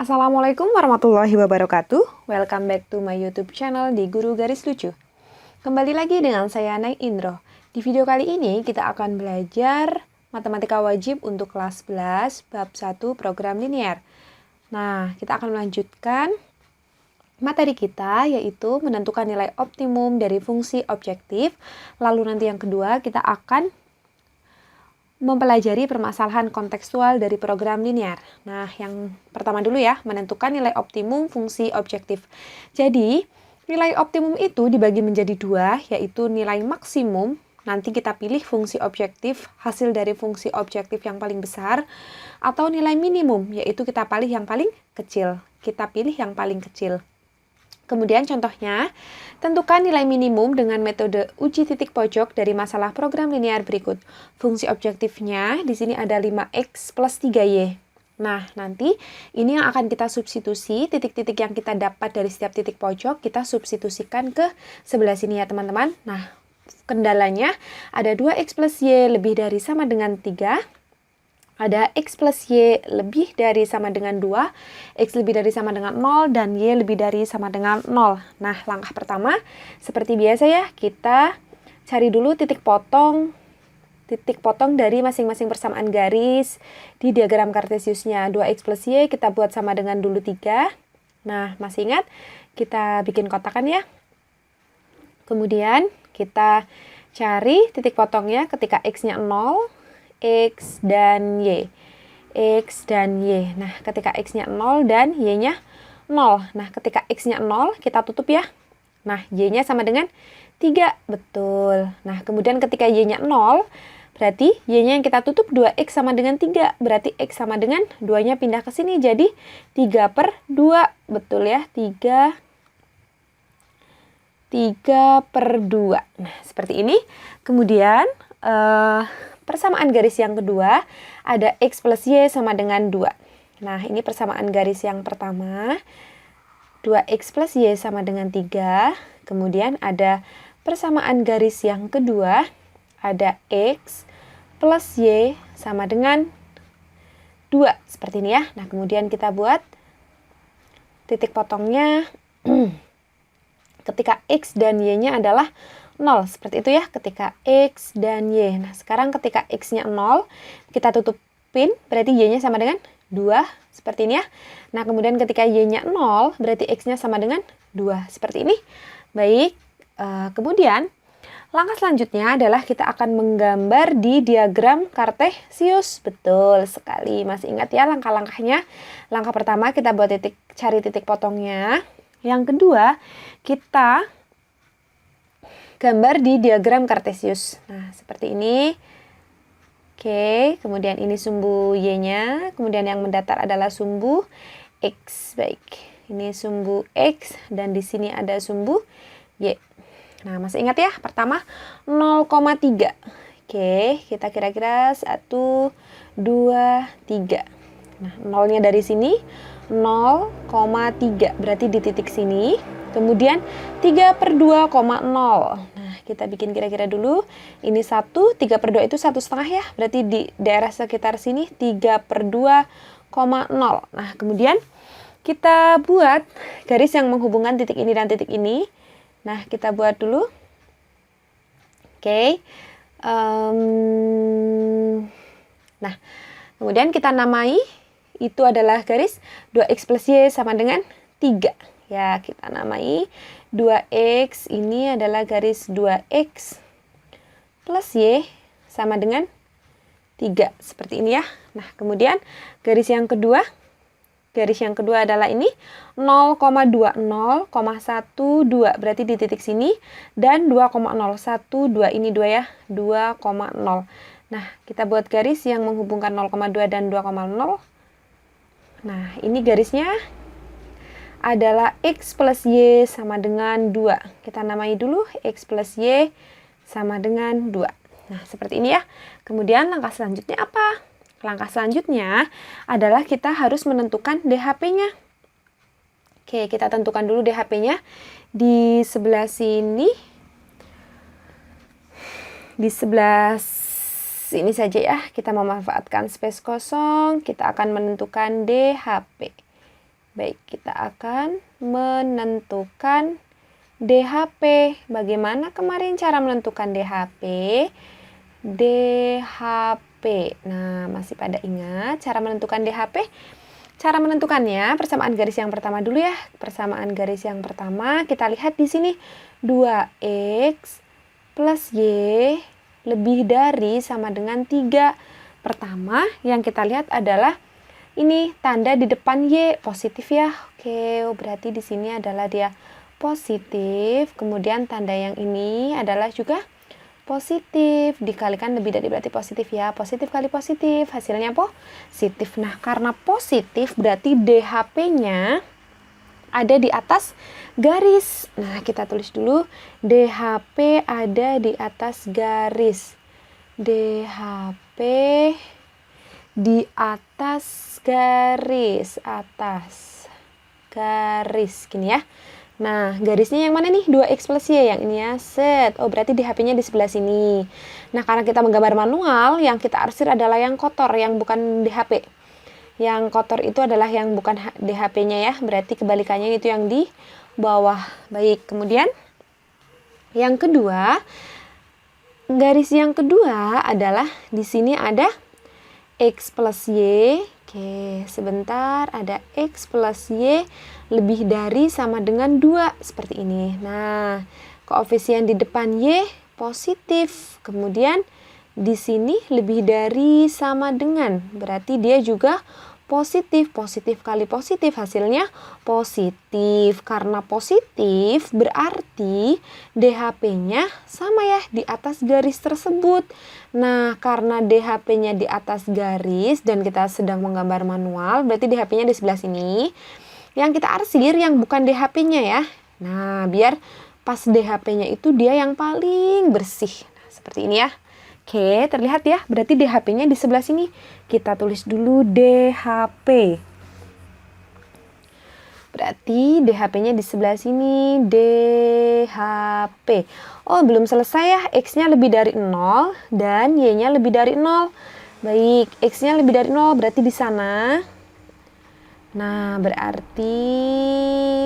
Assalamualaikum warahmatullahi wabarakatuh. Welcome back to my YouTube channel di Guru Garis Lucu. Kembali lagi dengan saya Nay Indro. Di video kali ini kita akan belajar matematika wajib untuk kelas 11 bab 1 program linear. Nah, kita akan melanjutkan materi kita, yaitu menentukan nilai optimum dari fungsi objektif. Lalu nanti yang kedua kita akan mempelajari permasalahan kontekstual dari program linear. Nah, yang pertama dulu ya, menentukan nilai optimum fungsi objektif. Jadi, nilai optimum itu dibagi menjadi dua, yaitu nilai maksimum. Nanti kita pilih fungsi objektif, hasil dari fungsi objektif yang paling besar, atau nilai minimum, yaitu kita pilih yang paling kecil. Kita pilih yang paling kecil. Kemudian contohnya, tentukan nilai minimum dengan metode uji titik pojok dari masalah program linear berikut. Fungsi objektifnya di sini ada 5x plus 3y. Nah, nanti ini yang akan kita substitusi, titik-titik yang kita dapat dari setiap titik pojok, kita substitusikan ke sebelah sini ya teman-teman. Nah, kendalanya ada 2x plus y lebih dari sama dengan 3. Ada x plus y lebih dari sama dengan 2, x lebih dari sama dengan 0, dan y lebih dari sama dengan 0. Nah, langkah pertama, seperti biasa ya, kita cari dulu titik potong dari masing-masing persamaan garis di diagram kartesiusnya. 2x plus y kita buat sama dengan dulu 3. Nah, masih ingat? Kita bikin kotakan ya. Kemudian, kita cari titik potongnya ketika x-nya 0, X dan Y. X dan Y. Nah, ketika X-nya 0 dan Y-nya 0. Nah, ketika X-nya 0, kita tutup ya. Nah, Y-nya sama dengan 3. Betul. Nah, kemudian ketika Y-nya 0, berarti Y-nya yang kita tutup 2X sama dengan 3. Berarti X sama dengan 2-nya pindah ke sini. Jadi, 3/2. Betul ya. 3/2. Nah, seperti ini. Kemudian, persamaan garis yang kedua, ada x plus y sama dengan 2. Nah, ini persamaan garis yang pertama. 2x plus y sama dengan 3. Kemudian ada persamaan garis yang kedua, ada x plus y sama dengan 2. Seperti ini ya. Nah, kemudian kita buat titik potongnya ketika x dan y-nya adalah 0, seperti itu ya, ketika X dan Y. Nah, sekarang ketika X-nya 0, kita tutupin, berarti Y-nya sama dengan 2, seperti ini ya. Nah, kemudian ketika Y-nya 0, berarti X-nya sama dengan 2, seperti ini. Baik, kemudian langkah selanjutnya adalah kita akan menggambar di diagram kartesius. Betul sekali, masih ingat ya langkah-langkahnya. Langkah pertama, kita buat cari titik potongnya. Yang kedua, kita gambar di diagram kartesius. Nah, seperti ini. Oke, kemudian ini sumbu Y-nya, kemudian yang mendatar adalah sumbu X. Baik, ini sumbu X dan di sini ada sumbu Y. Nah, masih ingat ya? Pertama 0,3. Oke, kita kira-kira 1, 2, 3. Nah, nolnya dari sini 0,3, berarti di titik sini. Kemudian 3/2,0. Nah, kita bikin kira-kira dulu. Ini 1, 3/2 itu 1,5 ya. Berarti di daerah sekitar sini 3/2,0. Nah, kemudian kita buat garis yang menghubungkan titik ini dan titik ini. Nah, kita buat dulu. Oke. Nah, kemudian kita namai. Itu adalah garis 2x plus y sama dengan 3. Ya, kita namai 2x, ini adalah garis 2x plus y sama dengan 3. Seperti ini ya. Nah, kemudian garis yang kedua adalah ini 0,20,12. Berarti di titik sini. Dan 2,012, ini 2 ya. 2,0. Nah, kita buat garis yang menghubungkan 0,2 dan 2,0. Nah, ini garisnya adalah x plus y sama dengan 2. Kita namai dulu x plus y sama dengan 2. Nah, seperti ini ya. Kemudian langkah selanjutnya apa? Langkah selanjutnya adalah kita harus menentukan DHP-nya. Oke, kita tentukan dulu DHP-nya. Di sebelah sini. Di sebelah sini saja ya. Kita memanfaatkan space kosong. Kita akan menentukan DHP. Baik, kita akan menentukan DHP. Bagaimana kemarin cara menentukan DHP? DHP. Nah, masih pada ingat cara menentukan DHP? Cara menentukannya, persamaan garis yang pertama dulu ya. Persamaan garis yang pertama, kita lihat di sini 2x plus y lebih dari sama dengan 3. Pertama, yang kita lihat adalah ini tanda di depan Y positif ya. Oke, berarti di sini adalah dia positif. Kemudian tanda yang ini adalah juga positif. Dikalikan lebih dari berarti positif ya. Positif kali positif, hasilnya positif. Nah, karena positif berarti DHP-nya ada di atas garis. Nah, kita tulis dulu DHP ada di atas garis. DHP di atas garis, gini ya. Nah, garisnya yang mana nih? 2x plus y, yang ini ya. Set. Oh, berarti DHP-nya di sebelah sini. Nah, karena kita menggambar manual, yang kita arsir adalah yang kotor, yang bukan DHP. Yang kotor itu adalah yang bukan DHP-nya ya. Berarti kebalikannya itu yang di bawah. Baik, kemudian yang kedua, garis yang kedua adalah di sini ada x plus y. Oke, sebentar, ada x plus y lebih dari sama dengan 2 seperti ini. Nah, koefisien di depan y positif. Kemudian di sini lebih dari sama dengan, berarti dia juga positif. Positif kali positif, hasilnya positif. Karena positif berarti DHP-nya sama ya di atas garis tersebut. Nah, karena DHP-nya di atas garis dan kita sedang menggambar manual, berarti DHP-nya di sebelah sini. Yang kita arsir yang bukan DHP-nya ya. Nah, biar pas DHP-nya itu dia yang paling bersih. Nah, seperti ini ya. Oke, terlihat ya. Berarti DHP-nya di sebelah sini. Kita tulis dulu DHP. Berarti DHP-nya di sebelah sini. DHP. Oh, belum selesai ya. X-nya lebih dari 0 dan Y-nya lebih dari 0. Baik, X-nya lebih dari 0 berarti di sana. Nah, berarti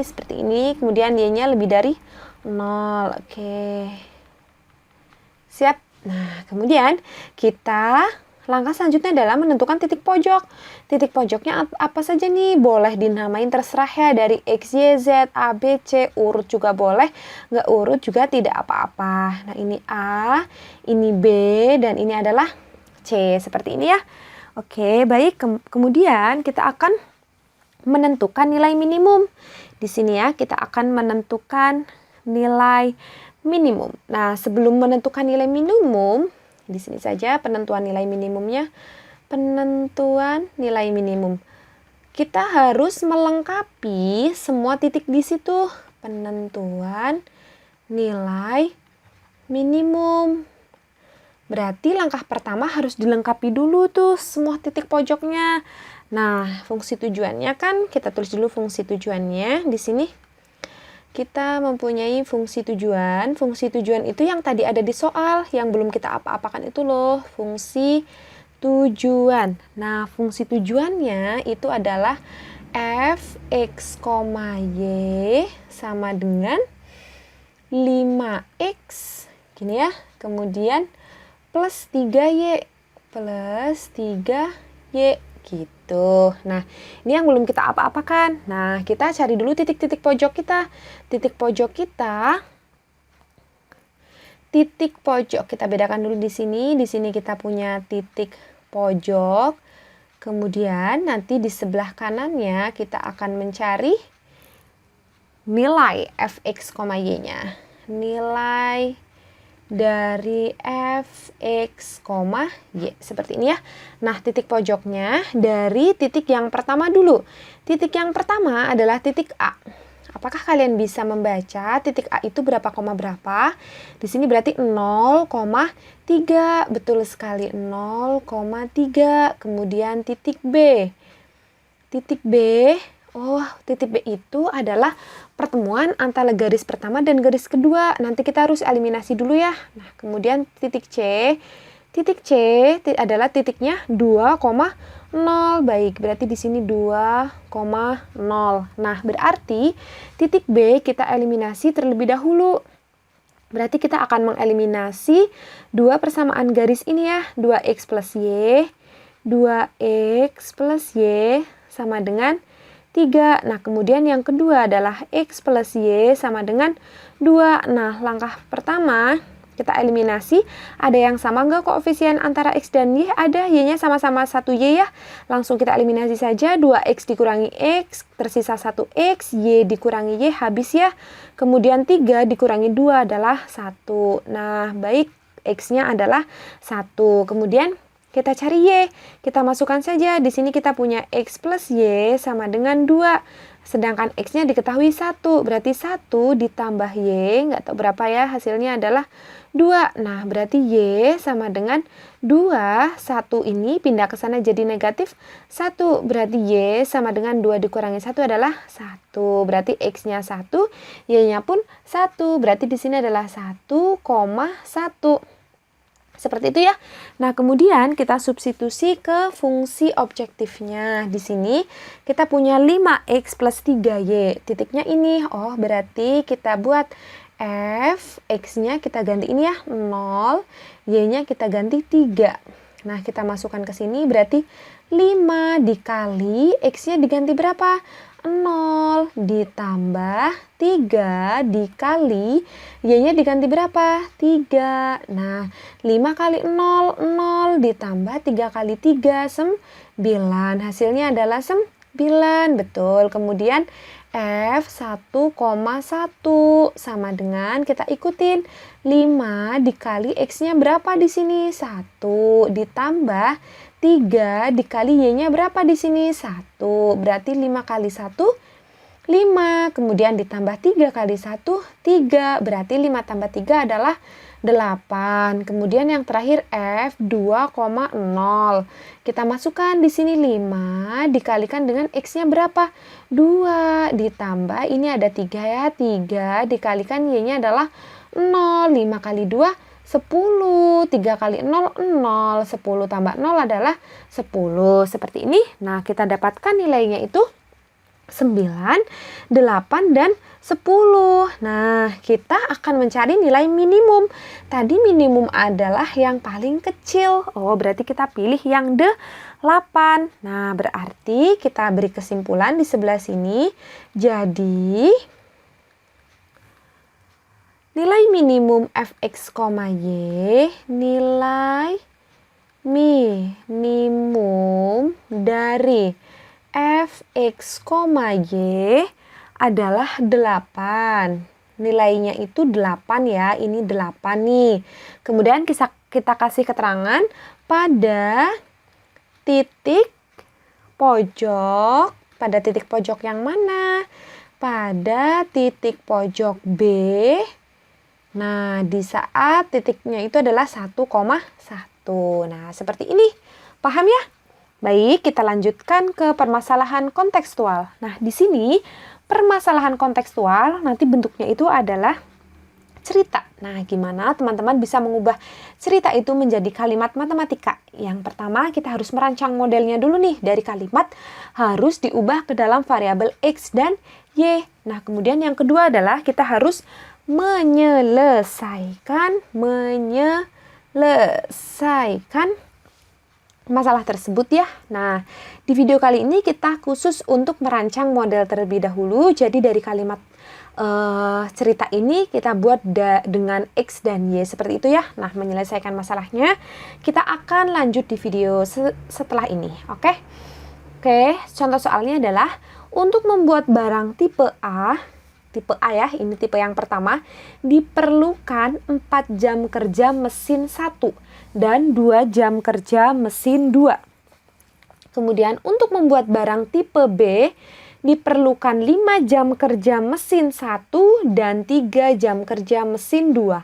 seperti ini. Kemudian Y-nya lebih dari 0. Oke. Siap. Nah, kemudian kita langkah selanjutnya adalah menentukan titik pojok. Titik pojoknya apa saja nih? Boleh dinamain terserah ya, dari X, Y, Z, A, B, C, urut juga boleh, nggak urut juga tidak apa-apa. Nah, ini A, ini B, dan ini adalah C, seperti ini ya. Oke, baik. Kemudian kita akan menentukan nilai minimum. Di sini ya, kita akan menentukan nilai minimum. Nah, sebelum menentukan nilai minimum, di sini saja penentuan nilai minimumnya. Penentuan nilai minimum. Kita harus melengkapi semua titik di situ. Penentuan nilai minimum. Berarti langkah pertama harus dilengkapi dulu tuh semua titik pojoknya. Nah, fungsi tujuannya kan kita tulis dulu fungsi tujuannya di sini. Kita mempunyai fungsi tujuan. Fungsi tujuan itu yang tadi ada di soal, yang belum kita apa-apakan itu loh, fungsi tujuan. Nah, fungsi tujuannya itu adalah f(x, y) sama dengan 5x, gini ya. Kemudian plus 3y, gitu. Nah, ini yang belum kita apa-apakan. Nah, kita cari dulu titik-titik pojok kita. Titik pojok kita bedakan dulu di sini. Di sini kita punya titik pojok. Kemudian nanti di sebelah kanannya kita akan mencari nilai fx, y-nya. Nilai dari fx, y, seperti ini ya. Nah, titik pojoknya dari titik yang pertama dulu. Titik yang pertama adalah titik A. Apakah kalian bisa membaca titik A itu berapa koma berapa? Di sini berarti 0,3. Betul sekali, 0,3. Kemudian titik B. Titik B, titik B itu adalah pertemuan antara garis pertama dan garis kedua. Nanti kita harus eliminasi dulu ya. Nah, kemudian titik C. Titik C adalah titiknya 2,0. Baik, berarti di sini 2,0. Nah, berarti titik B kita eliminasi terlebih dahulu. Berarti kita akan mengeliminasi dua persamaan garis ini ya. 2x plus y. 2x plus y sama dengan 3. Nah, kemudian yang kedua adalah x plus y sama dengan 2. Nah, langkah pertama kita eliminasi. Ada yang sama nggak koefisien antara x dan y? Ada, y-nya sama-sama 1y ya. Langsung kita eliminasi saja. 2x dikurangi x, tersisa 1x, y dikurangi y, habis ya. Kemudian 3 dikurangi 2 adalah 1. Nah, baik, x-nya adalah 1. Kemudian kita cari y. Kita masukkan saja. Di sini kita punya x plus y sama dengan 2. Sedangkan x-nya diketahui 1. Berarti 1 ditambah y, nggak tahu berapa ya, hasilnya adalah 2. Nah, berarti y sama dengan 2. 1 ini pindah ke sana jadi negatif 1. Berarti y sama dengan 2 dikurangi 1 adalah 1. Berarti x-nya 1, y-nya pun 1. Berarti di sini adalah 1,1. Seperti itu ya. Nah, kemudian kita substitusi ke fungsi objektifnya. Di sini kita punya 5x plus 3y. Titiknya ini. Oh, berarti kita buat f, x-nya kita ganti ini ya, 0. Y-nya kita ganti 3. Nah, kita masukkan ke sini. Berarti 5 dikali x-nya diganti berapa? 0 ditambah 3 dikali y-nya diganti berapa? 3. Nah, 5 kali 0, 0 ditambah 3 kali 3, 9. Hasilnya adalah 9. Betul. Kemudian f 1,1 sama dengan kita ikutin 5 dikali x-nya berapa di sini? 1 ditambah 3 dikali y-nya berapa di sini? 1. Berarti 5 kali 1, 5. Kemudian ditambah 3 kali 1, 3. Berarti 5 tambah 3 adalah 8. Kemudian yang terakhir f 2,0. Kita masukkan di sini 5 dikalikan dengan x-nya berapa? 2 ditambah ini ada 3 ya. 3 dikalikan y-nya adalah 0. 5 kali 2 10, 3 kali 0, 0, 10 tambah 0 adalah 10, seperti ini. Nah, kita dapatkan nilainya itu 9, 8, dan 10. Nah, kita akan mencari nilai minimum. Tadi minimum adalah yang paling kecil. Oh, berarti kita pilih yang 8. Nah, berarti kita beri kesimpulan di sebelah sini. Jadi nilai minimum fx, y, nilai minimum dari fx, y adalah 8. Nilainya itu 8 ya, ini 8 nih. Kemudian kita kasih keterangan pada titik pojok. Pada titik pojok yang mana? Pada titik pojok B. Nah, di saat titiknya itu adalah 1,1. Nah, seperti ini. Paham ya? Baik, kita lanjutkan ke permasalahan kontekstual. Nah, di sini permasalahan kontekstual nanti bentuknya itu adalah cerita. Nah, gimana teman-teman bisa mengubah cerita itu menjadi kalimat matematika? Yang pertama, kita harus merancang modelnya dulu nih. Dari kalimat harus diubah ke dalam variabel x dan y. Nah, kemudian yang kedua adalah kita harus menyelesaikan masalah tersebut ya. Nah, di video kali ini kita khusus untuk merancang model terlebih dahulu. Jadi dari kalimat cerita ini kita buat dengan x dan y seperti itu ya. Nah, menyelesaikan masalahnya kita akan lanjut di video setelah ini. Oke, contoh soalnya adalah untuk membuat barang tipe A ya, ini tipe yang pertama, diperlukan 4 jam kerja mesin 1 dan 2 jam kerja mesin 2. Kemudian untuk membuat barang tipe B, diperlukan 5 jam kerja mesin 1 dan 3 jam kerja mesin 2.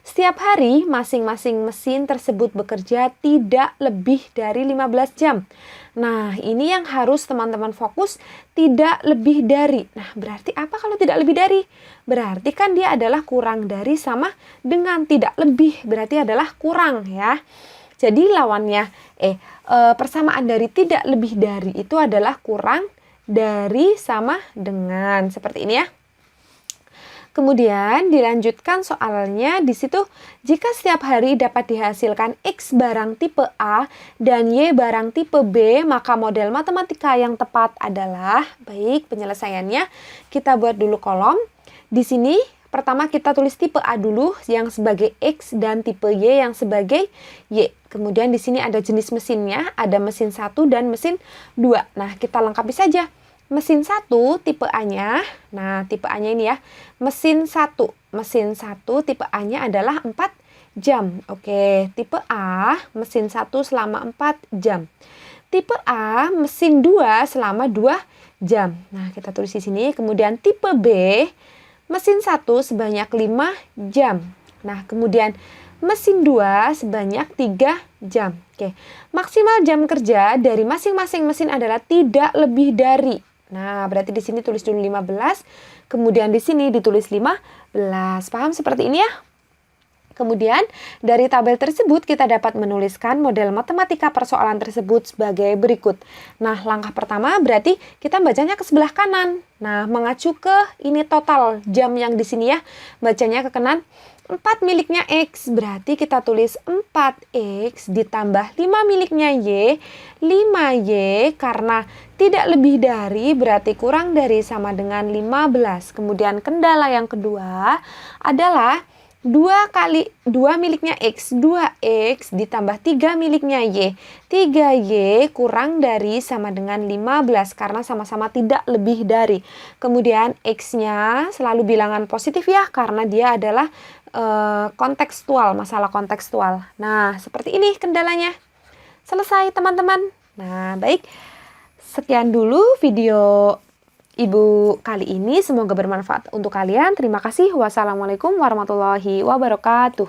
Setiap hari, masing-masing mesin tersebut bekerja tidak lebih dari 15 jam. Nah, ini yang harus teman-teman fokus, tidak lebih dari. Nah, berarti apa kalau tidak lebih dari? Berarti kan dia adalah kurang dari sama dengan tidak lebih, berarti adalah kurang ya. Jadi lawannya persamaan dari tidak lebih dari itu adalah kurang dari sama dengan. Seperti ini ya. Kemudian dilanjutkan soalnya di situ, jika setiap hari dapat dihasilkan X barang tipe A dan Y barang tipe B, maka model matematika yang tepat adalah, baik penyelesaiannya, kita buat dulu kolom. Di sini pertama kita tulis tipe A dulu yang sebagai X dan tipe Y yang sebagai Y. Kemudian di sini ada jenis mesinnya, ada mesin 1 dan mesin 2. Nah, kita lengkapi saja. Mesin 1 tipe A-nya, nah tipe A-nya ini ya, mesin 1 tipe A-nya adalah 4 jam. Oke, tipe A mesin 1 selama 4 jam. Tipe A mesin 2 selama 2 jam. Nah, kita tulis di sini. Kemudian tipe B mesin 1 sebanyak 5 jam. Nah, kemudian mesin 2 sebanyak 3 jam. Oke, maksimal jam kerja dari masing-masing mesin adalah tidak lebih dari. Nah, berarti di sini tulis dulu 15, kemudian di sini ditulis 15. Paham seperti ini ya? Kemudian, dari tabel tersebut kita dapat menuliskan model matematika persoalan tersebut sebagai berikut. Nah, langkah pertama berarti kita bacanya ke sebelah kanan. Nah, mengacu ke ini total jam yang di sini ya. Bacanya ke kanan. 4 miliknya X, berarti kita tulis 4X ditambah 5 miliknya Y, 5Y karena tidak lebih dari berarti kurang dari sama dengan 15. Kemudian kendala yang kedua adalah 2 miliknya X, 2X ditambah 3 miliknya Y. 3Y kurang dari sama dengan 15 karena sama-sama tidak lebih dari. Kemudian X-nya selalu bilangan positif ya karena dia adalah kontekstual, masalah kontekstual. Nah, seperti ini kendalanya. Selesai teman-teman. Nah, baik. Sekian dulu video Ibu kali ini, semoga bermanfaat untuk kalian. Terima kasih. Wassalamualaikum warahmatullahi wabarakatuh.